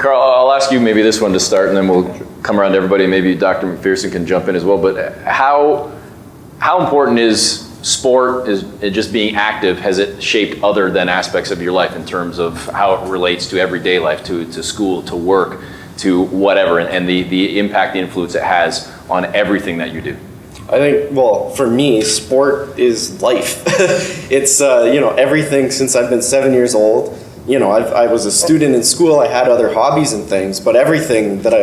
Carl, I'll ask you maybe this one to start, and then we'll come around to everybody. Maybe Dr. McPherson can jump in as well. But how important is sport, is just being active? Has it shaped other than aspects of your life in terms of how it relates to everyday life, to school, to work, to whatever, and the impact, the influence it has on everything that you do? I think, well, for me, sport is life. It's, everything since I've been 7 years old. I was a student in school, I had other hobbies and things, but everything that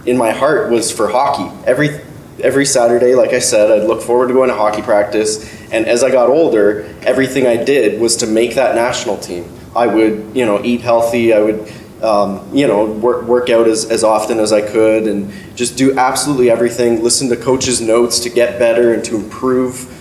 in my heart was for hockey. Every Saturday, like I said, I'd look forward to going to hockey practice, and as I got older, everything I did was to make that national team. I would, eat healthy, I would, work out as often as I could, and just do absolutely everything, listen to coaches' notes to get better and to improve.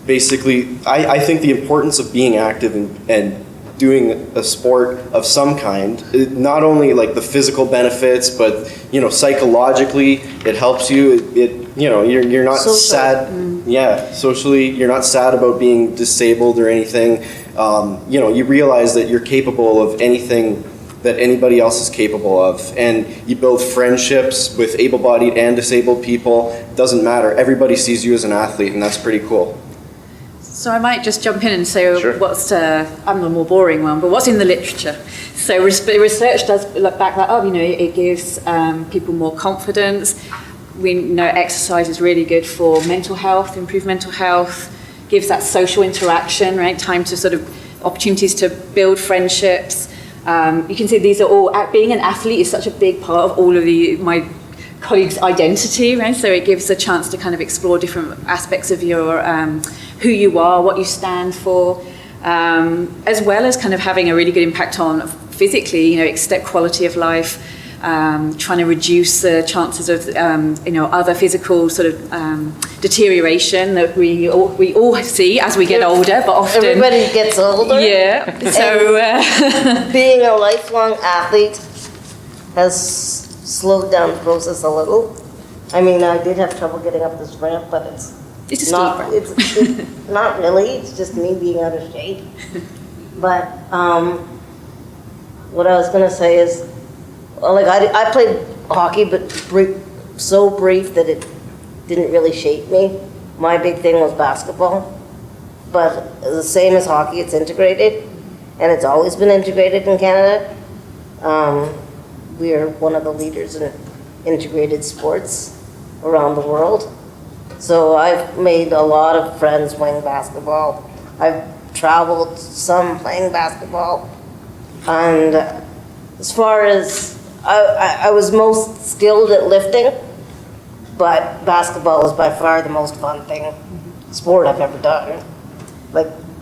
Basically, I think the importance of being active and doing a sport of some kind, not only like the physical benefits, but psychologically it helps you. You're not sad. Yeah, socially you're not sad about being disabled or anything. You realize that you're capable of anything that anybody else is capable of, and you build friendships with able-bodied and disabled people. Doesn't matter. Everybody sees you as an athlete, and that's pretty cool. So I might just jump in and say Sure. I'm the more boring one, but what's in the literature? So research does back that up. It gives people more confidence. We know exercise is really good for mental health, improve mental health, gives that social interaction, right? Time to sort of opportunities to build friendships. You can see these are all, being an athlete is such a big part of all of my colleagues' identity, right? So it gives a chance to kind of explore different aspects of your who you are, what you stand for, as well as kind of having a really good impact on physically, quality of life, trying to reduce the chances of other physical sort of deterioration that we all see as we get older, but often everybody gets older. Yeah. So being a lifelong athlete has slowed down the process a little. I mean, I did have trouble getting up this ramp, but it's a not. steep ramp. It's not really. It's just me being out of shape. But what I was gonna say is, I played hockey, but so brief that it didn't really shape me. My big thing was basketball, but the same as hockey, it's integrated, and it's always been integrated in Canada. We are one of the leaders in integrated sports around the world. So I've made a lot of friends playing basketball. I've traveled some playing basketball. And as far as, I was most skilled at lifting, but basketball was by far the most fun sport I've ever done,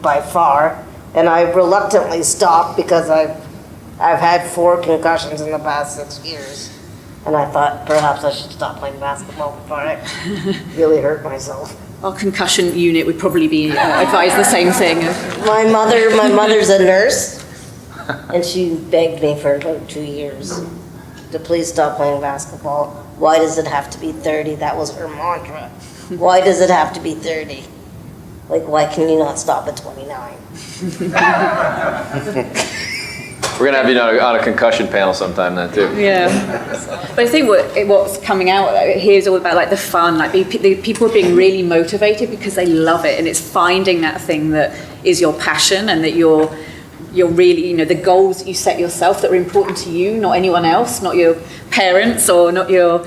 by far. And I reluctantly stopped because I've had 4 concussions in the past 6 years. And I thought perhaps I should stop playing basketball before I really hurt myself. Our concussion unit would probably be advise the same thing. My mother's a nurse, and she begged me for about 2 years to please stop playing basketball. Why does it have to be 30? That was her mantra. Why does it have to be 30? Why can you not stop at 29? We're going to have you on a concussion panel sometime then, too. Yeah. But I think what's coming out here is all about the fun. The people are being really motivated because they love it, and it's finding that thing that is your passion and that you're really, the goals that you set yourself that are important to you, not anyone else, not your parents or not your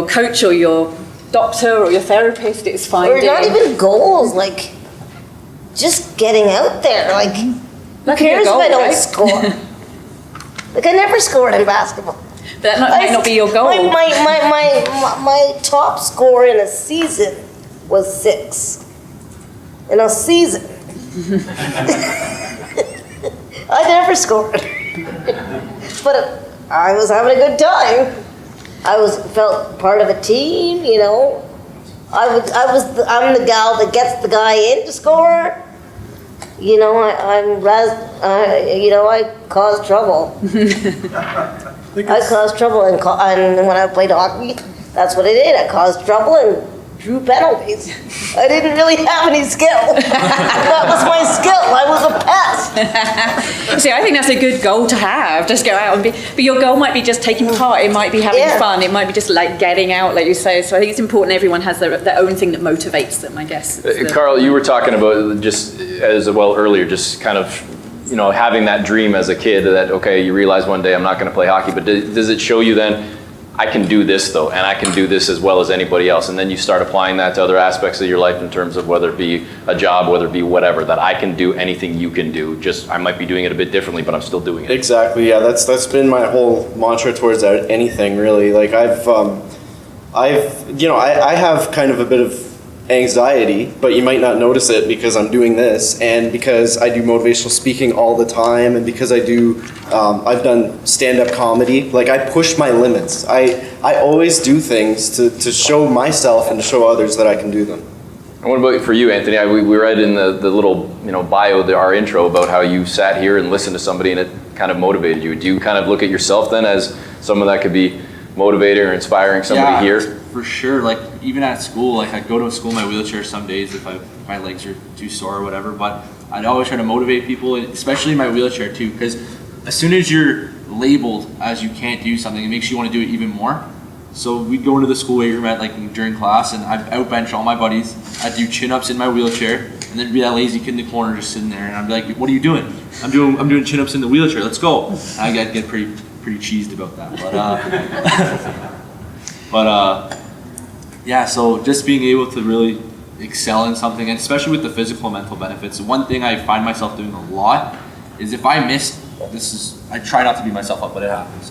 coach or your doctor or your therapist. It's finding. Or not even goals, just getting out there. Who cares if I don't score? I never scored in basketball. But that might not be your goal. My top score in a season was 6. In a season. I never scored. But I was having a good time. Felt part of a team, I'm the gal that gets the guy in to score. I caused trouble. I caused trouble, and when I played hockey, that's what I did. I caused trouble and drew penalties. I didn't really have any skill. That was my skill. I was a pest. See, I think that's a good goal to have. Just go out and be. But your goal might be just taking part. It might be having Yeah. fun. It might be just like getting out, like you say. So I think it's important everyone has their own thing that motivates them, I guess. Carl, you were talking about just as well earlier, just kind of, having that dream as a kid that, okay, you realize one day I'm not going to play hockey, but does it show you then, I can do this though, and I can do this as well as anybody else, and then you start applying that to other aspects of your life in terms of whether it be a job, whether it be whatever, that I can do anything you can do, just I might be doing it a bit differently, but I'm still doing it. Exactly. Yeah, that's been my whole mantra towards anything really. Like I have kind of a bit of anxiety, but you might not notice it because I'm doing this, and because I do motivational speaking all the time, and because I've done stand-up comedy. Like I push my limits. I always do things to show myself and to show others that I can do them. And what about for you, Anthony? We read in the little bio, our intro, about how you sat here and listened to somebody and it kind of motivated you. Do you kind of look at yourself then as someone that could be motivating or inspiring somebody here? For sure. Like even at school, like I'd go to school in my wheelchair some days if my legs are too sore or whatever, but I'd always try to motivate people, especially in my wheelchair too, because as soon as you're labeled as you can't do something, it makes you want to do it even more. So we'd go into the school weight room during class, and I'd outbench all my buddies. I'd do chin-ups in my wheelchair, and then be that lazy kid in the corner just sitting there, and I'd be like, "What are you doing?" I'm doing chin-ups in the wheelchair. Let's go. And I'd get pretty cheesed about that, but yeah. So just being able to really excel in something, and especially with the physical and mental benefits. One thing I find myself doing a lot is if I miss. I try not to beat myself up, but it happens.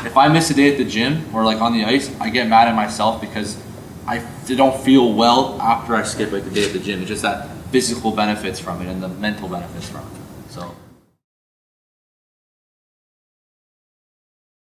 If I miss a day at the gym or like on the ice, I get mad at myself because I don't feel well after I skip like the day at the gym. It's just that physical benefits from it and the mental benefits from it. So.